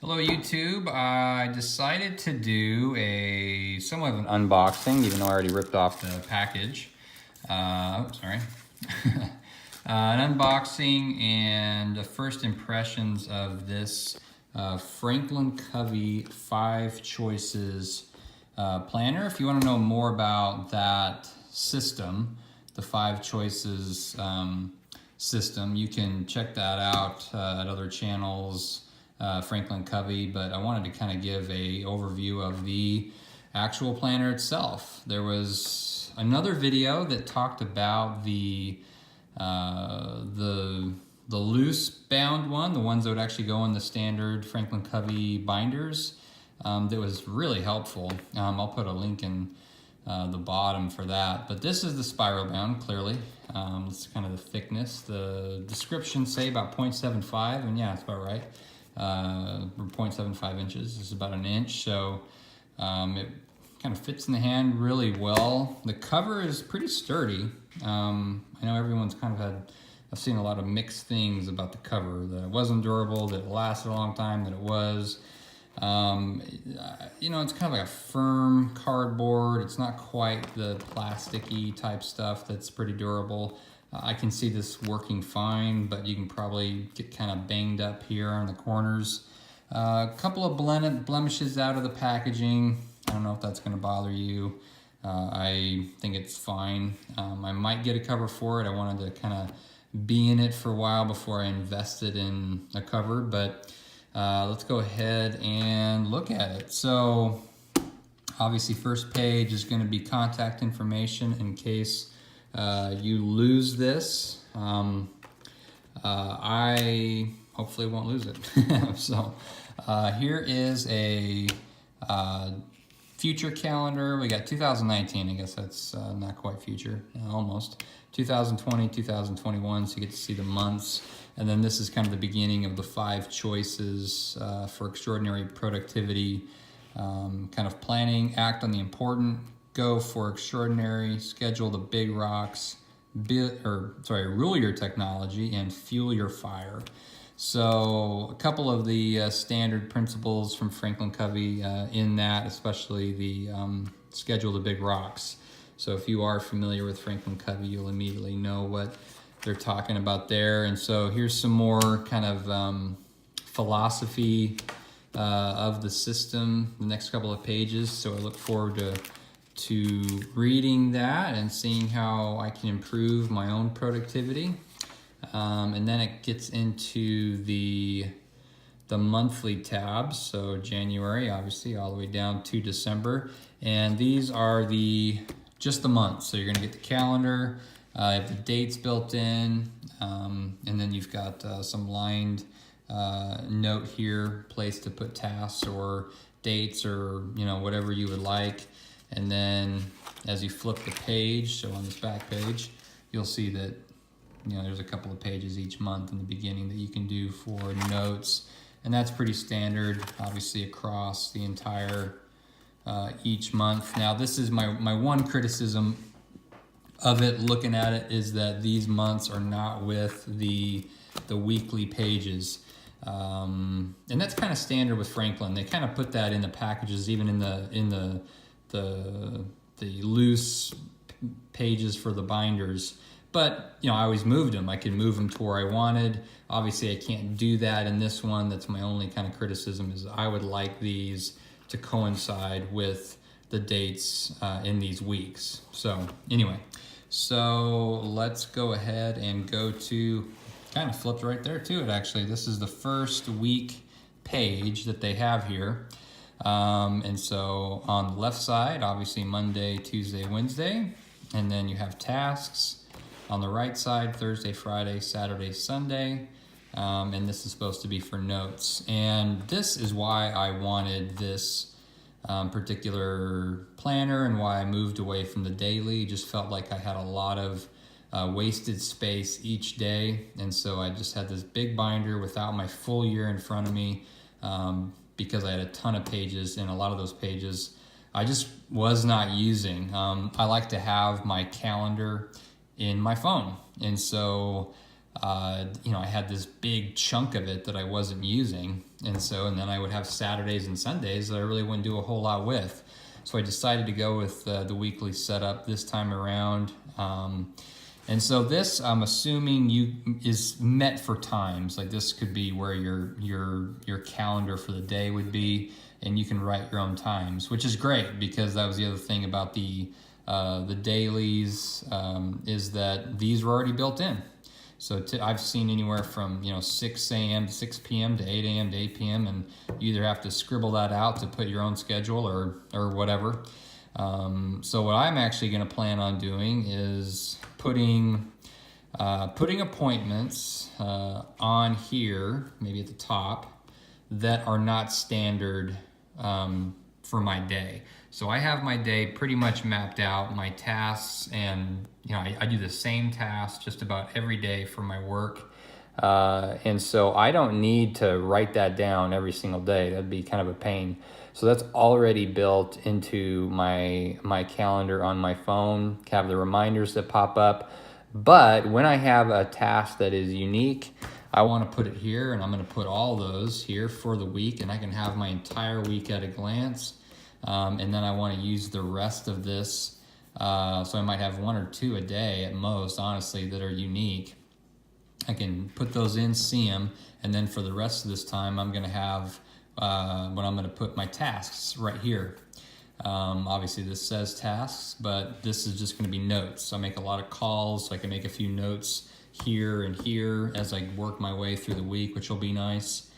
Hello YouTube. I decided to do a somewhat of an unboxing, even though I already ripped off the package. Sorry. An unboxing and the first impressions of this Franklin Covey 5 Choices planner. If you want to know more about that system, the 5 Choices system, you can check that out at other channels. Franklin Covey, but I wanted to kind of give a overview of the actual planner itself. There was another video that talked about the loose bound one, the ones that would actually go in the standard Franklin Covey binders. That was really helpful. I'll put a link in the bottom for that. But this is the spiral bound, clearly. It's kind of the thickness. The descriptions say about 0.75, and yeah, it's about right. 0.75 inches. This is about an inch, so it kind of fits in the hand really well. The cover is pretty sturdy. I know everyone's kind of had, I've seen a lot of mixed things about the cover, that it wasn't durable, that it lasted a long time, that it was. You know, it's kind of like a firm cardboard. It's not quite the plasticky type stuff that's pretty durable. I can see this working fine, but you can probably get kind of banged up here on the corners. A couple of blemishes out of the packaging. I don't know if that's going to bother you. I think it's fine. I might get a cover for it. I wanted to kind of be in it for a while before I invested in a cover, but let's go ahead and look at it. So obviously first page is going to be contact information in case you lose this. I hopefully won't lose it. So here is a future calendar. We got 2019, I guess that's not quite future, almost. 2020, 2021, so you get to see the months. And then this is kind of the beginning of the 5 choices for extraordinary productivity, kind of planning, act on the important, go for extraordinary, schedule the big rocks, rule your technology, and fuel your fire. So a couple of the standard principles from Franklin Covey in that, especially the schedule the big rocks. So if you are familiar with Franklin Covey, you'll immediately know what they're talking about there. And so here's some more kind of philosophy of the system, the next couple of pages. So I look forward to reading that and seeing how I can improve my own productivity. And then it gets into the monthly tabs. So January, obviously, all the way down to December. And these are just the months. So you're gonna get the calendar, you have the dates built in, and then you've got some lined note here, place to put tasks or dates or whatever you would like. And then as you flip the page, so on this back page, you'll see that there's a couple of pages each month in the beginning that you can do for notes, and that's pretty standard, obviously, across the entire each month. Now, this is my one criticism of it, looking at it, is that these months are not with the weekly pages. And that's kind of standard with Franklin. They kind of put that in the packages, even in the loose pages for the binders. But I always moved them. I could move them to where I wanted. Obviously, I can't do that in this one. That's my only kind of criticism, is I would like these to coincide with the dates in these weeks. So anyway, so let's go ahead and go to, kind of flipped right there to it actually. This is the first week page that they have here. And so on the left side, obviously Monday, Tuesday, Wednesday, and then you have tasks. On the right side, Thursday, Friday, Saturday, Sunday, and this is supposed to be for notes. And this is why I wanted this particular planner and why I moved away from the daily. Just felt like I had a lot of wasted space each day, and so I just had this big binder without my full year in front of me, because I had a ton of pages, and a lot of those pages I just was not using. I like to have my calendar in my phone, and so you know, I had this big chunk of it that I wasn't using. And then I would have Saturdays and Sundays that I really wouldn't do a whole lot with. So I decided to go with the weekly setup this time around. And so this, I'm assuming, is meant for times. Like this could be where your calendar for the day would be, and you can write your own times, which is great, because that was the other thing about the dailies, is that these were already built in. So I've seen anywhere from 6 a.m. to 6 p.m. to 8 a.m. to 8 p.m. and you either have to scribble that out to put your own schedule or whatever. So what I'm actually going to plan on doing is putting appointments on here, maybe at the top, that are not standard for my day. So I have my day pretty much mapped out, my tasks, and I do the same tasks just about every day for my work. And so I don't need to write that down every single day. That'd be kind of a pain. So that's already built into my calendar on my phone. Have the reminders that pop up. But when I have a task that is unique, I want to put it here, and I'm going to put all those here for the week, and I can have my entire week at a glance. And then I want to use the rest of this. So I might have 1 or 2 a day at most, honestly, that are unique. I can put those in, see them, and then for the rest of this time, I'm going to have when I'm going to put my tasks right here. Obviously, this says tasks, but this is just going to be notes. So I make a lot of calls, so I can make a few notes here and here as I work my way through the week, which will be nice.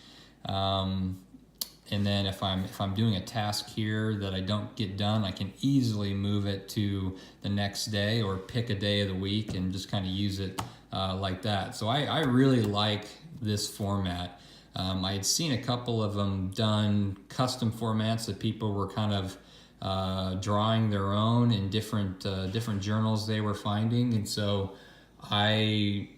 And then if I'm doing a task here that I don't get done, I can easily move it to the next day or pick a day of the week and just kind of use it like that. So I really like this format. I had seen a couple of them done custom formats that people were kind of drawing their own in different journals they were finding, and so I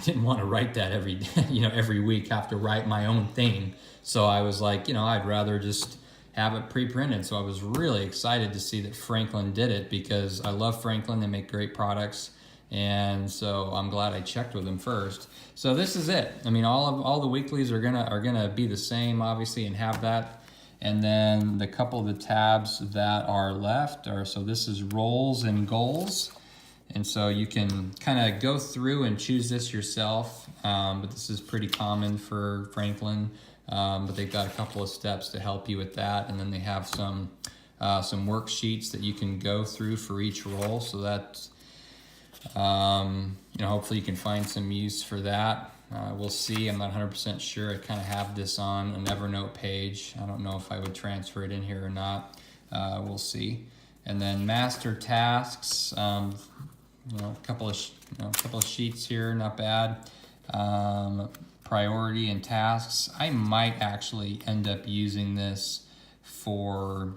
didn't want to write that every day, every week, have to write my own thing. So I was like, I'd rather just have it pre-printed. So I was really excited to see that Franklin did it, because I love Franklin. They make great products. And so I'm glad I checked with them first. So this is it. I mean, all the weeklies are gonna be the same, obviously, and have that. And then the couple of the tabs that are left are, so this is roles and goals. And so you can kind of go through and choose this yourself, but this is pretty common for Franklin. But they've got a couple of steps to help you with that, and then they have some worksheets that you can go through for each role. So that hopefully you can find some use for that. We'll see. I'm not 100% sure. I kind of have this on an Evernote page. I don't know if I would transfer it in here or not. We'll see. And then master tasks. A couple of sheets here, not bad. Priority and tasks. I might actually end up using this for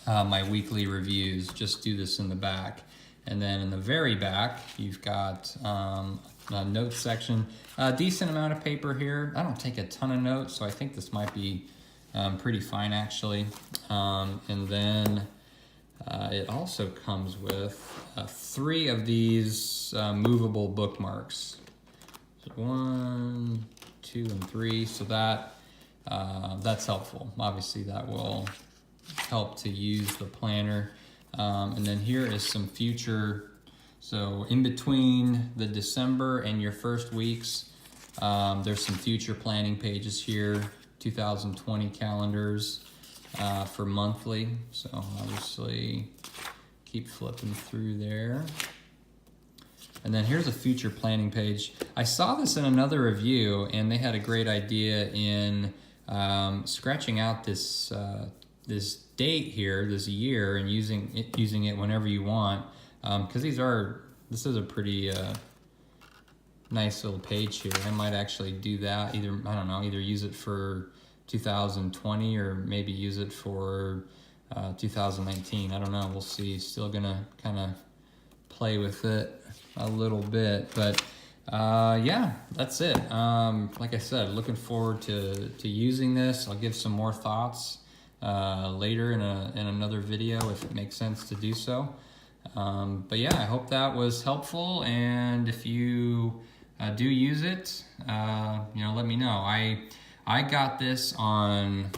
my weekly reviews. Just do this in the back. And then in the very back, you've got a notes section. A decent amount of paper here. I don't take a ton of notes, so I think this might be pretty fine, actually. And then it also comes with 3 of these movable bookmarks. So 1, 2, and 3. So that's helpful. Obviously, that will help to use the planner. And then here is some future. So in between the December and your first weeks, there's some future planning pages here. 2020 calendars for monthly. So obviously keep flipping through there. And then here's a future planning page. I saw this in another review, and they had a great idea in scratching out this this date here, this year, and using it whenever you want. Because this is a pretty nice little page here. I might actually do that. Either use it for 2020 or maybe use it for 2019. I don't know. We'll see. Still gonna kind of play with it a little bit, but yeah, that's it. Like I said, looking forward to using this. I'll give some more thoughts later in another video if it makes sense to do so. But yeah, I hope that was helpful, and if you do use it, let me know. I got this on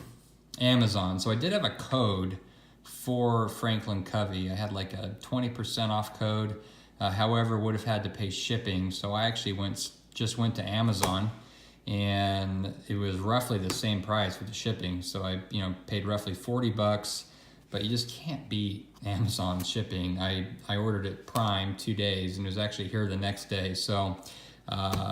Amazon, so I did have a code for Franklin Covey. I had like a 20% off code. However, would have had to pay shipping, so I actually just went to Amazon, and it was roughly the same price with the shipping. So I paid roughly $40, but you just can't beat Amazon shipping. I ordered it Prime 2 days, and it was actually here the next day. So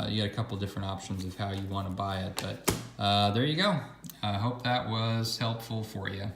you got a couple different options of how you want to buy it, but there you go. I hope that was helpful for you.